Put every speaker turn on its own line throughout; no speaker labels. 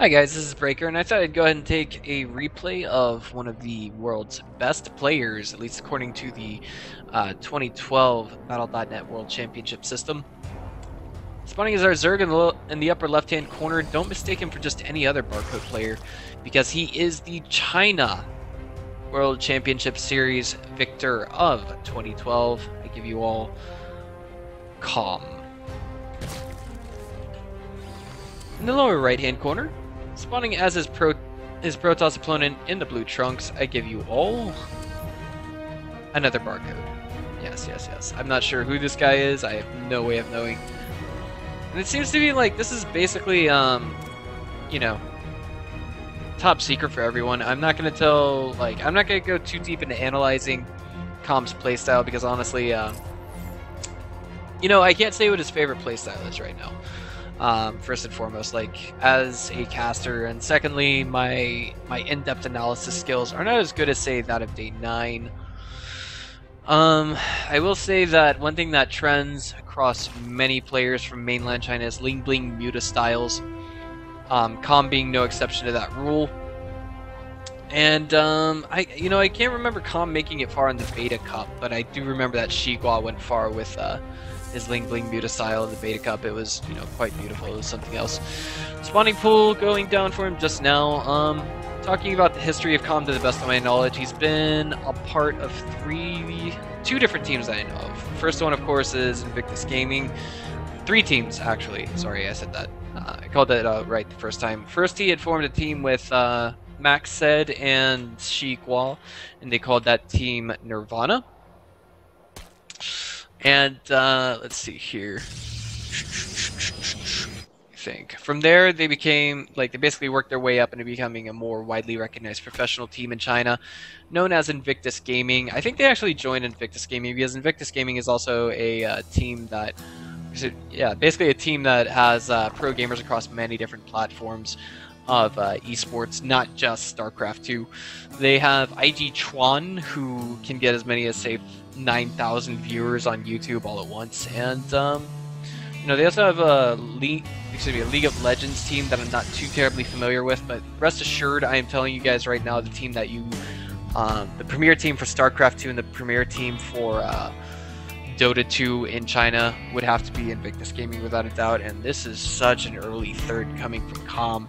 Hi guys, this is Breaker, and I thought I'd go ahead and take a replay of one of the world's best players, at least according to the 2012 Battle.net World Championship system. Spawning is our Zerg in the upper left-hand corner. Don't mistake him for just any other barcode player, because he is the China World Championship Series victor of 2012. I give you all Comm. In the lower right-hand corner, spawning as his Protoss opponent in the blue trunks, I give you all another barcode. Yes. I'm not sure who this guy is. I have no way of knowing. And it seems to be like this is basically, you know, top secret for everyone. I'm not gonna tell, I'm not gonna go too deep into analyzing Comm's playstyle because honestly, you know, I can't say what his favorite playstyle is right now. First and foremost, as a caster, and secondly, my in-depth analysis skills are not as good as, say, that of Day 9. I will say that one thing that trends across many players from mainland China is lllllllll muta styles, Comm being no exception to that rule. And I can't remember Comm making it far in the Beta Cup, but I do remember that Shigua went far with his lllllll muta style in the Beta Cup. It was, you know, quite beautiful. It was something else. Spawning pool going down for him just now. Talking about the history of Comm to the best of my knowledge, he's been a part of two different teams that I know of. First one, of course, is Invictus Gaming. 3 teams, actually. Sorry, I said that. I called that right the first time. First, he had formed a team with Max Said and Shigua, and they called that team Nirvana. And let's see here. I think from there they became they basically worked their way up into becoming a more widely recognized professional team in China, known as Invictus Gaming. I think they actually joined Invictus Gaming because Invictus Gaming is also a team that, basically a team that has pro gamers across many different platforms of esports, not just StarCraft 2. They have IG Chuan, who can get as many as, say, 9,000 viewers on YouTube all at once, and you know, they also have a League of Legends team that I'm not too terribly familiar with, but rest assured, I am telling you guys right now, the team that the premier team for StarCraft 2 and the premier team for Dota 2 in China would have to be Invictus Gaming without a doubt, and this is such an early third coming from Comm.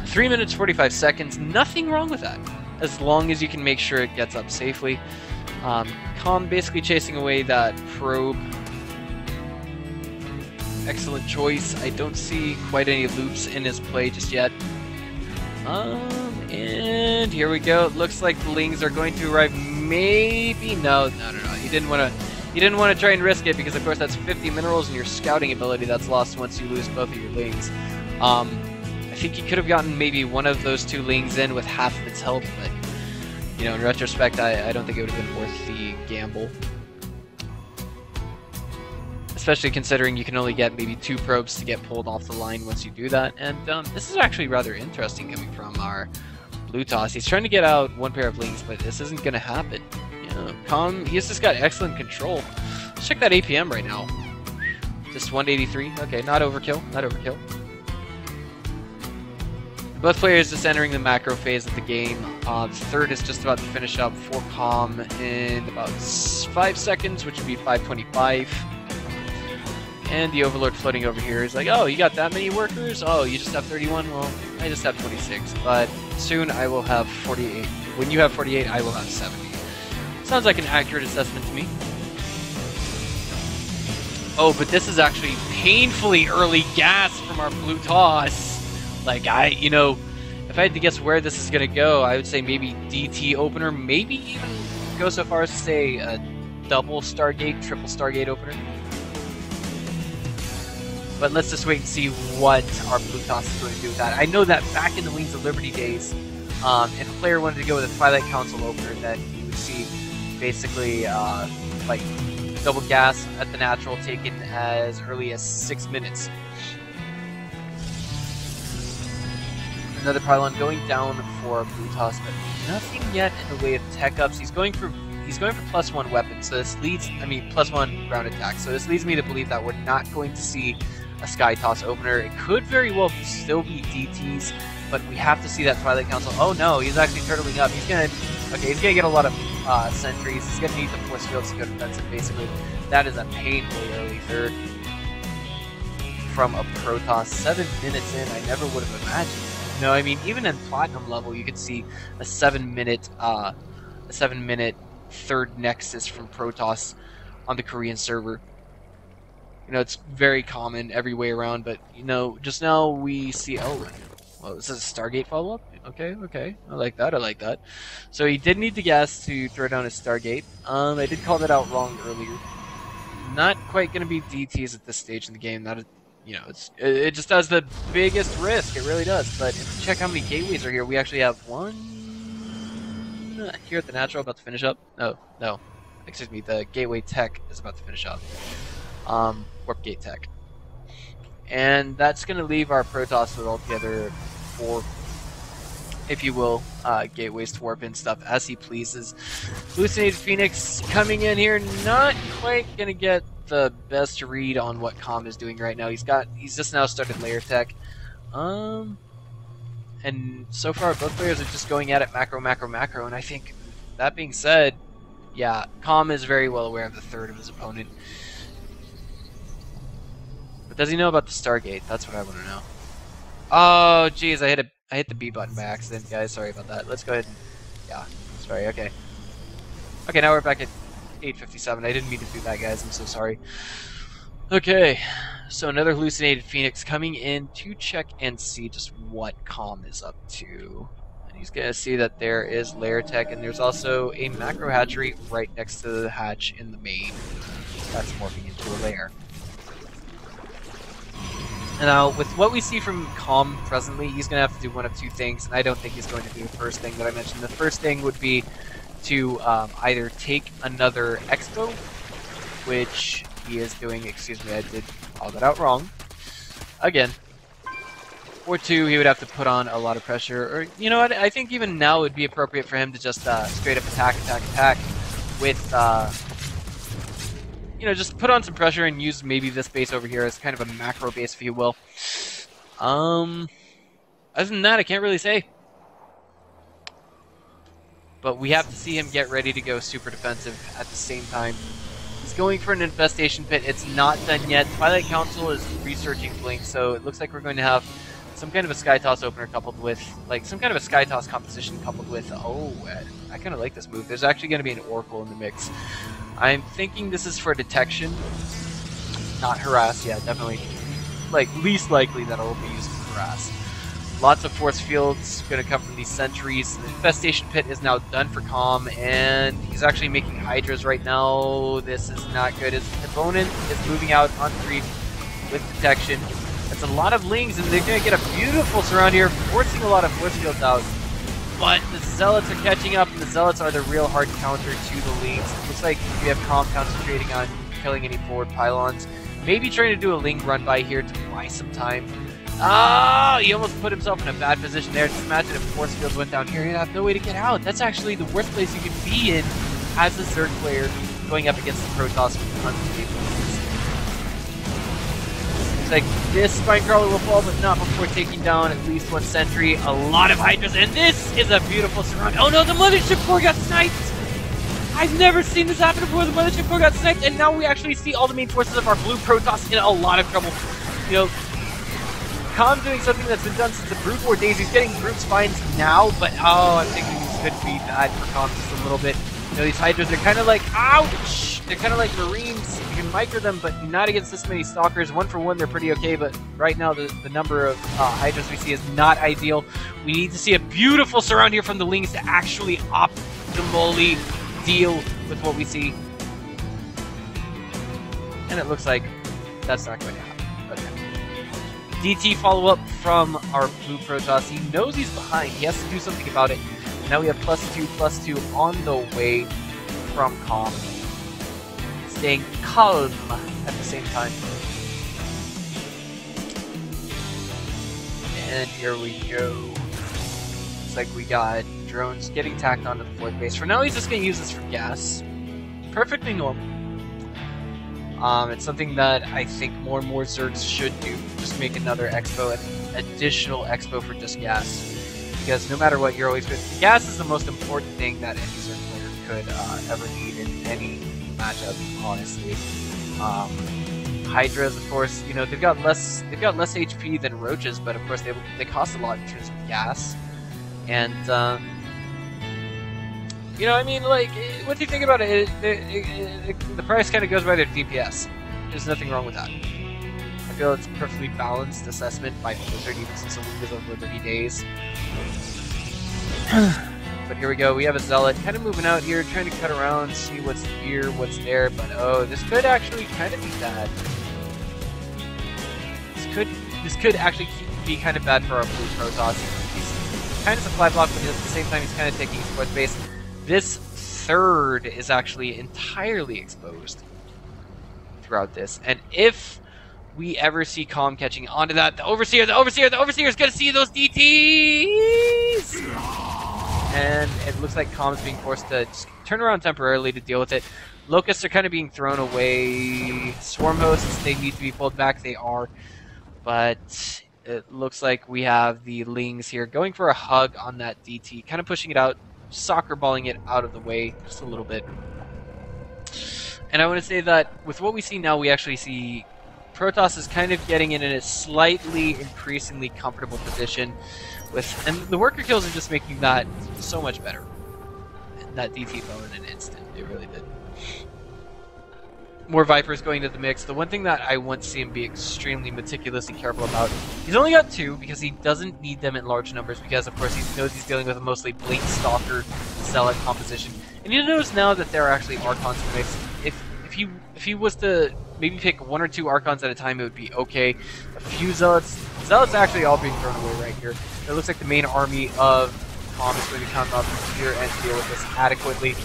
3 minutes 45 seconds, nothing wrong with that, as long as you can make sure it gets up safely. Comm basically chasing away that probe. Excellent choice. I don't see quite any loops in his play just yet. And here we go. It looks like the Lings are going to arrive. Maybe no. He didn't want to try and risk it because, of course, that's 50 minerals and your scouting ability that's lost once you lose both of your Lings. I think he could have gotten maybe one of those 2 Lings in with half of its health, but you know, in retrospect, I don't think it would have been worth the gamble. Especially considering you can only get maybe 2 probes to get pulled off the line once you do that. And this is actually rather interesting coming from our blue toss. He's trying to get out 1 pair of Lings, but this isn't going to happen. You know, Comm, he's just got excellent control. Let's check that APM right now. Just 183. Okay, not overkill. Not overkill. Both players just entering the macro phase of the game. The third is just about to finish up for Comm in about 5 seconds, which would be 5:25. And the Overlord floating over here is like, oh, you got that many workers? Oh, you just have 31? Well, I just have 26. But soon I will have 48. When you have 48, I will have 70. Sounds like an accurate assessment to me. Oh, but this is actually painfully early gas from our blue toss. You know, if I had to guess where this is going to go, I would say maybe DT opener, maybe even go so far as to say a double Stargate, triple Stargate opener. But let's just wait and see what our blue toss is going to do with that. I know that back in the Wings of Liberty days, if a player wanted to go with a Twilight Council opener, then you would see basically double gas at the natural taken as early as 6 minutes. Another pylon going down for blue toss, but nothing yet in the way of tech ups. He's going for +1 weapon, so this leads, +1 ground attack. So this leads me to believe that we're not going to see a Sky Toss opener. It could very well still be DTs, but we have to see that Twilight Council. Oh no, he's actually turtling up. He's gonna get a lot of sentries. He's gonna need the force fields to go defensive. Basically, that is a painfully early third from a Protoss. 7 minutes in, I never would have imagined. No, I mean, even in platinum level, you could see a 7 minute third Nexus from Protoss on the Korean server. You know, it's very common every way around, but you know, just now we see. Oh, well, this is a Stargate follow up. Okay, I like that. So he did need the gas to throw down his Stargate. I did call that out wrong earlier. Not quite going to be DTs at this stage in the game. That is, you know, it just has the biggest risk. It really does. But if you check how many gateways are here, we actually have one here at the natural about to finish up. No, excuse me. The gateway tech is about to finish up. Warp gate tech, and that's going to leave our Protoss with altogether 4, if you will, gateways to warp in stuff as he pleases. Hallucinated Phoenix coming in here, not quite going to get the best read on what Comm is doing right now. He's just now started layer tech. And so far both players are just going at it macro, and I think, that being said, yeah, Comm is very well aware of the third of his opponent. But does he know about the Stargate? That's what I want to know. Oh, jeez, I hit the B button by accident, guys. Sorry about that. Let's go ahead and... Yeah, sorry, okay. Okay, now we're back at 8:57. I didn't mean to do that, guys. I'm so sorry. Okay, so another Hallucinated Phoenix coming in to check and see just what Comm is up to. And he's going to see that there is layer tech, and there's also a macro hatchery right next to the hatch in the main. That's morphing into a layer. Now, with what we see from Comm presently, he's going to have to do one of two things, and I don't think he's going to do the first thing that I mentioned. The first thing would be to either take another Expo, which he is doing. Excuse me, I did call that out wrong. Again. Or 2, he would have to put on a lot of pressure. Or, you know what, I think even now it would be appropriate for him to just straight up attack with... you know, just put on some pressure and use maybe this base over here as kind of a macro base, if you will. Other than that, I can't really say. But we have to see him get ready to go super defensive at the same time. He's going for an infestation pit. It's not done yet. Twilight Council is researching Blink, so it looks like we're going to have some kind of a Sky Toss opener coupled with, like, some kind of a Sky Toss composition coupled with, oh, I kind of like this move. There's actually going to be an Oracle in the mix. I'm thinking this is for detection, not harass. Yeah, definitely. Like, least likely that it'll be used for harass. Lots of force fields going to come from these sentries. The infestation pit is now done for Comm, and he's actually making Hydras right now. This is not good. His opponent is moving out on creep with detection. That's a lot of Lings, and they're going to get a beautiful surround here, forcing a lot of force fields out. But the Zealots are catching up, and the Zealots are the real hard counter to the Lings. It looks like we have Comm concentrating on killing any forward pylons. Maybe trying to do a Ling run by here to buy some time. Oh, he almost put himself in a bad position there. Just imagine if force fields went down here, he'd have no way to get out. That's actually the worst place you could be in as a Zerg player going up against the Protoss with tons of capabilities. Like, this Spine Crawler will fall, but not before taking down at least one sentry, a lot of Hydras, and this is a beautiful surround. Oh no, the Mothership Core got sniped! I've never seen this happen before. The Mothership Core got sniped, and now we actually see all the main forces of our blue Protoss in a lot of trouble. You know, Comm doing something that's been done since the Brute War days. He's getting Brute Spines now, but oh, I'm thinking this could be bad for Comm just a little bit. You know, these Hydras are kind of like, ouch! They're kind of like Marines. You can micro them, but not against this many Stalkers. 1 for 1, they're pretty okay, but right now the number of Hydras we see is not ideal. We need to see a beautiful surround here from the Lings to actually optimally deal with what we see. And it looks like that's not going to happen. Okay. DT follow-up from our blue Protoss. He knows he's behind. He has to do something about it. And now we have +2/+2 on the way from Comm. Staying calm at the same time. And here we go. Looks like we got drones getting tacked onto the fourth base. For now, he's just going to use this for gas. Perfectly normal. It's something that I think more and more Zergs should do. Just make another expo, an additional expo for just gas. Because no matter what, you're always good. Gas is the most important thing that any Zerg player could ever need in any matchup, honestly. Hydras, of course, you know, they've got less HP than roaches, but of course they cost a lot in terms of gas. And you know, I mean, like, what do you think about it? The price kind of goes by their DPS. There's nothing wrong with that. I feel it's a perfectly balanced assessment by Blizzard, even since the league is over 30 days. But here we go, we have a Zealot kind of moving out here, trying to cut around, see what's here, what's there, but oh, this could actually kind of be bad. This could actually be kind of bad for our blue Protoss. He's kind of supply block, but at the same time he's kind of taking his fourth base. This third is actually entirely exposed throughout this, and if we ever see Comm catching onto that, the Overseer is going to see those DTs! And it looks like Comm's being forced to just turn around temporarily to deal with it. Locusts are kind of being thrown away. Swarm hosts, they need to be pulled back, they are. But it looks like we have the Lings here going for a hug on that DT, kind of pushing it out, soccer balling it out of the way just a little bit. And I want to say that with what we see now, we actually see Protoss is kind of getting in a slightly increasingly comfortable position with, and the worker kills are just making that so much better. And that DT fell in an instant, it really did. More Vipers going into the mix. The one thing that I want to see him be extremely meticulously careful about, he's only got 2 because he doesn't need them in large numbers because of course he knows he's dealing with a mostly Blink Stalker Zealot composition. And he knows now that there are actually Archons in the mix. If he was to maybe pick 1 or 2 Archons at a time, it would be okay. A few Zealots actually all being thrown away right here. It looks like the main army of Comm is going to come up here and deal with this adequately,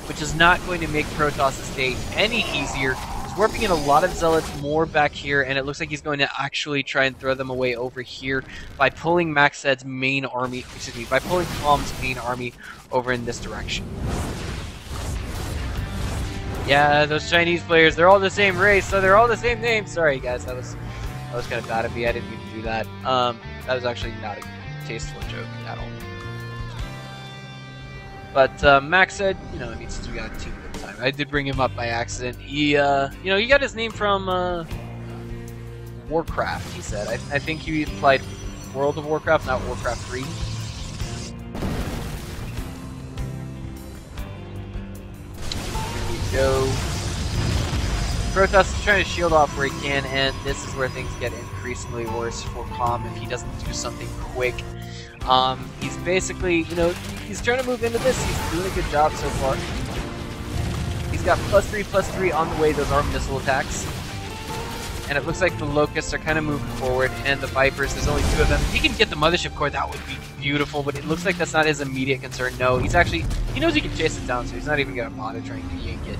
which is not going to make Protoss' day any easier. He's warping in a lot of Zealots more back here, and it looks like he's going to actually try and throw them away over here by pulling Maxed's main army, excuse me, by pulling Comm's main army over in this direction. Yeah, those Chinese players, they're all the same race, so they're all the same name. Sorry guys, that was kind of bad of me, I didn't mean to do that. That was actually not a tasteful joke at all. But Max said, you know, I mean, since we got a team at the time, I did bring him up by accident. He, you know, he got his name from Warcraft. He said, I think he implied World of Warcraft, not Warcraft 3. Here we go. Protoss is trying to shield off where he can, and this is where things get increasingly worse for Comm if he doesn't do something quick. He's basically, you know, he's trying to move into this. He's doing a good job so far. He's got +3/+3 on the way, those armed missile attacks. And it looks like the Locusts are kind of moving forward, and the Vipers, there's only 2 of them. If he can get the Mothership Core, that would be beautiful, but it looks like that's not his immediate concern. No, he's actually, he knows he can chase it down, so he's not even going to bother trying to yank it.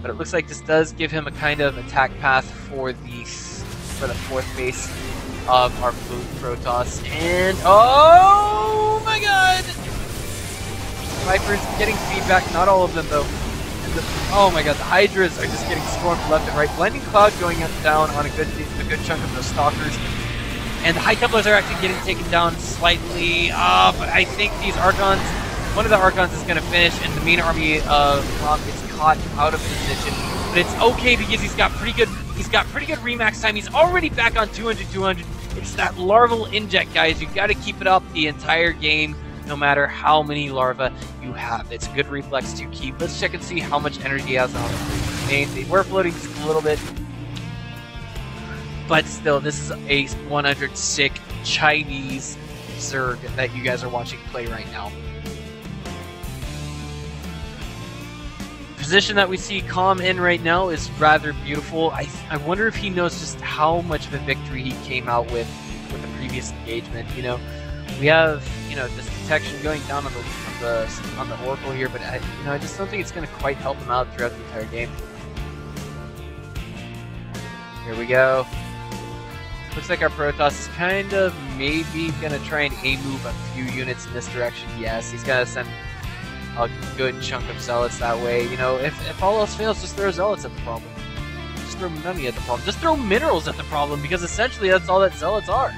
But it looks like this does give him a kind of attack path for the 4th base of our blue Protoss, and oh my god! Vipers getting feedback, not all of them though. And oh my god, the Hydras are just getting stormed left and right. Blending Cloud going down on a good chunk of those Stalkers. And the High Templars are actually getting taken down slightly. But I think these Archons, one of the Archons is going to finish, and the main army of Comm is caught out of position. But it's okay because he's got pretty good remax time. He's already back on 200. It's that larval inject, guys. You got to keep it up the entire game, no matter how many larvae you have. It's a good reflex to keep. Let's check and see how much energy he has on the main. They were floating just a little bit, but still, this is a 100 sick Chinese Zerg that you guys are watching play right now. Position that we see Comm in right now is rather beautiful. I wonder if he knows just how much of a victory he came out with the previous engagement. You know, we have, you know, this detection going down on the Oracle here, but I just don't think it's going to quite help him out throughout the entire game. Here we go. Looks like our Protoss is kind of maybe going to try and A-move a few units in this direction. Yes, he's going to send a good chunk of Zealots that way. You know, if all else fails, just throw Zealots at the problem. Just throw money at the problem. Just throw minerals at the problem, because essentially that's all that Zealots are.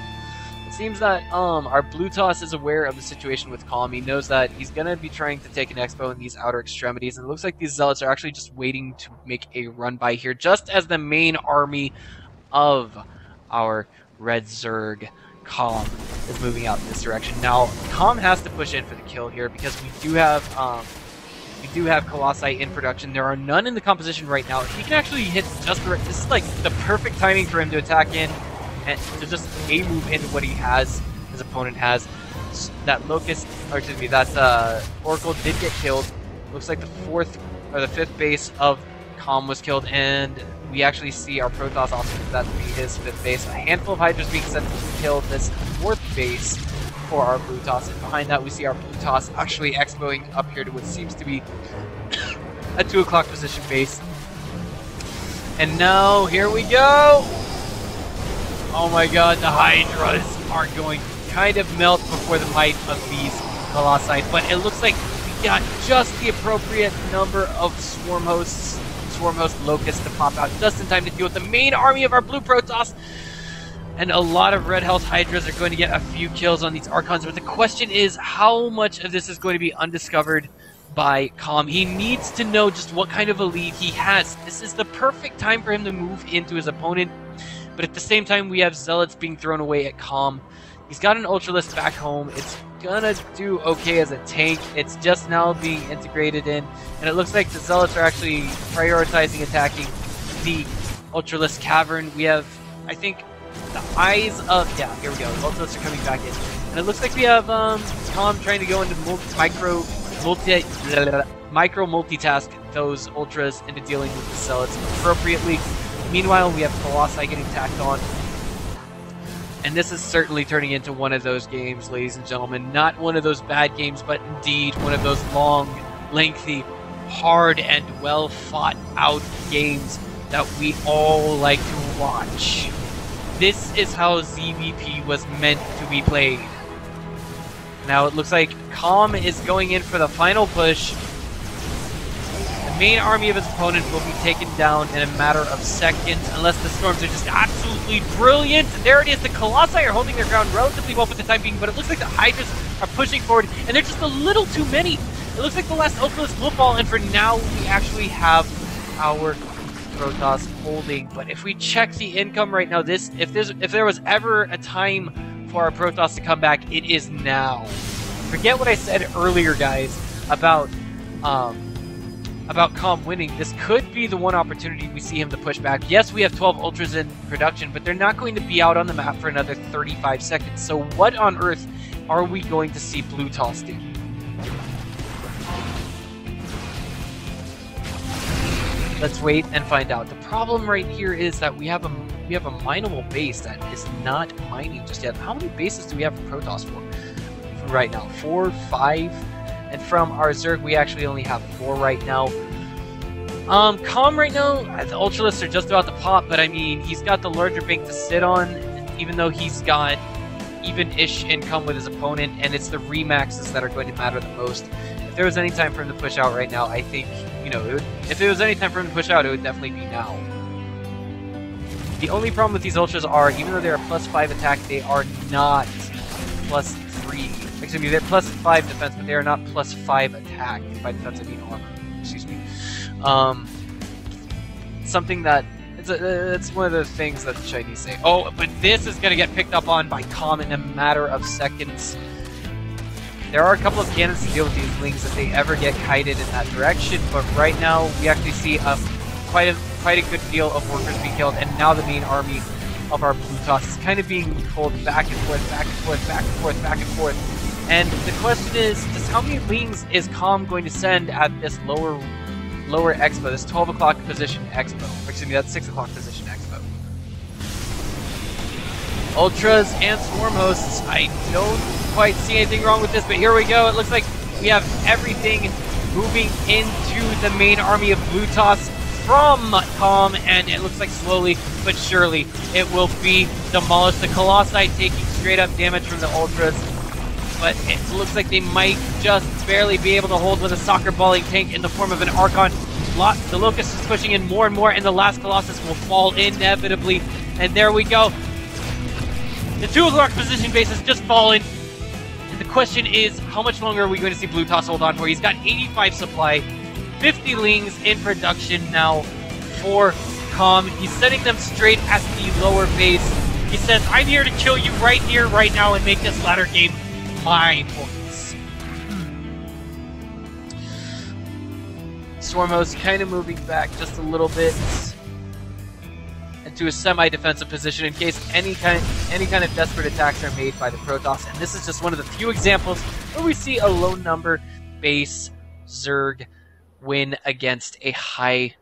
It seems that our Blue Toss is aware of the situation with Comm. He knows that he's going to be trying to take an Expo in these outer extremities, and it looks like these Zealots are actually just waiting to make a run by here, just as the main army of our Red Zerg Comm is moving out in this direction. Now, Comm has to push in for the kill here, because we do have Colossi in production. There are none in the composition right now. If he can actually hit just the right, this is like the perfect timing for him to attack in and to just move into what he has, his opponent has. That Locust, or excuse me, that Oracle did get killed. Looks like the 4th or the 5th base of Comm was killed, and we actually see our Protoss also that to be his 5th base. A handful of Hydras being sent to kill this 4th base for our Blue Toss, and behind that we see our Blue Toss actually expoing up here to what seems to be a 2 o'clock position base. And now, here we go! Oh my god, the Hydras are going to kind of melt before the might of these Colossi, but it looks like we got just the appropriate number of Swarm Host Locusts to pop out just in time to deal with the main army of our Blue Protoss. And a lot of Red Health Hydras are going to get a few kills on these Archons, but the question is how much of this is going to be undiscovered by Comm. He needs to know just what kind of a lead he has. This is the perfect time for him to move into his opponent, but at the same time we have Zealots being thrown away at Comm. He's got an Ultralisk back home. It's gonna do okay as a tank. It's just now being integrated in, and it looks like the Zealots are actually prioritizing attacking the Ultralisk Cavern. We have, I think, the eyes of, yeah, here we go. The Ultralists are coming back in. And it looks like we have Comm trying to go into micro multitask those Ultras into dealing with the Zealots appropriately. Meanwhile, we have Colossi getting tacked on. And this is certainly turning into one of those games, ladies and gentlemen. Not one of those bad games, but indeed one of those long, lengthy, hard, and well fought out games that we all like to watch. This is how ZVP was meant to be played. Now it looks like Comm is going in for the final push. The main army of his opponent will be taken down in a matter of seconds, unless the storms are just absolutely brilliant. There it is. The Colossi are holding their ground relatively well for the time being, but it looks like the Hydras are pushing forward, and they're just a little too many. It looks like the last Ultralisk will fall, and for now we actually have our Protoss holding. But if we check the income right now, if there was ever a time for our Protoss to come back, it is now. Forget what I said earlier, guys, about Comm winning. This could be the one opportunity we see him to push back. Yes, we have 12 Ultras in production, but they're not going to be out on the map for another 35 seconds. So what on earth are we going to see Blue Toss do? Let's wait and find out. The problem right here is that we have a mineable base that is not mining just yet. How many bases do we have for Protoss for right now? 4, 5? And from our Zerg, we actually only have 4 right now. Comm right now, the Ultralists are just about to pop, but I mean, he's got the larger bank to sit on, even though he's got even-ish income with his opponent, and it's the remaxes that are going to matter the most. If there was any time for him to push out right now, I think, you know, if there was any time for him to push out, it would definitely be now. The only problem with these Ultras are, even though they're a +5 attack, they are not +3. Excuse me, they're +5 defense, but they are not +5 attack. By defense, I mean armor. Excuse me. Something that it's one of those things that the Chinese say. Oh, but this is going to get picked up on by Comm in a matter of seconds. There are a couple of cannons to deal with these lings if they ever get kited in that direction, but right now we actually see quite a good deal of workers being killed, and now the main army of our Blue Toss is kind of being pulled back and forth, back and forth, back and forth, back and forth. And the question is, just how many lings is Comm going to send at this lower expo, this 12 o'clock position expo? Excuse me, that's 6 o'clock position expo. Ultras and Swarm Hosts, I don't quite see anything wrong with this, but here we go. It looks like we have everything moving into the main army of Blue Toss from Comm, and it looks like slowly but surely it will be demolished. The Colossi taking straight up damage from the Ultras.
but it looks like they might just barely be able to hold with a soccer balling tank in the form of an Archon. The Locust is pushing in more and more, and the last Colossus will fall inevitably. And there we go. The 2 o'clock position base has just fallen. And the question is, how much longer are we going to see Blue Toss hold on for? He's got 85 supply, 50 Lings in production now for Comm. He's setting them straight at the lower base. He says, I'm here to kill you right here, right now, and make this ladder game my points. Stormhost kind of moving back just a little bit into a semi-defensive position in case any kind of desperate attacks are made by the Protoss. And this is just one of the few examples where we see a low number base Zerg win against a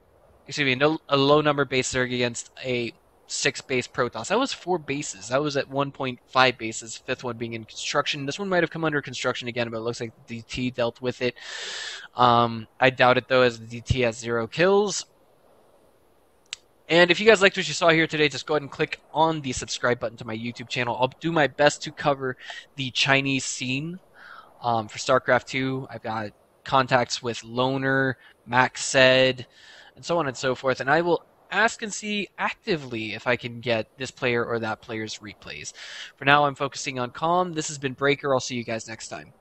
low number base Zerg against a 6 base Protoss. That was 4 bases. That was at 1.5 bases, 5th one being in construction. This one might have come under construction again, but it looks like the DT dealt with it. I doubt it, though, as the DT has 0 kills. And if you guys liked what you saw here today, just go ahead and click on the subscribe button to my YouTube channel. I'll do my best to cover the Chinese scene for StarCraft 2. I've got contacts with Loner, Max Said, and so on and so forth. And I will ask and see actively if I can get this player or that player's replays. For now, I'm focusing on Comm. This has been Breaker. I'll see you guys next time.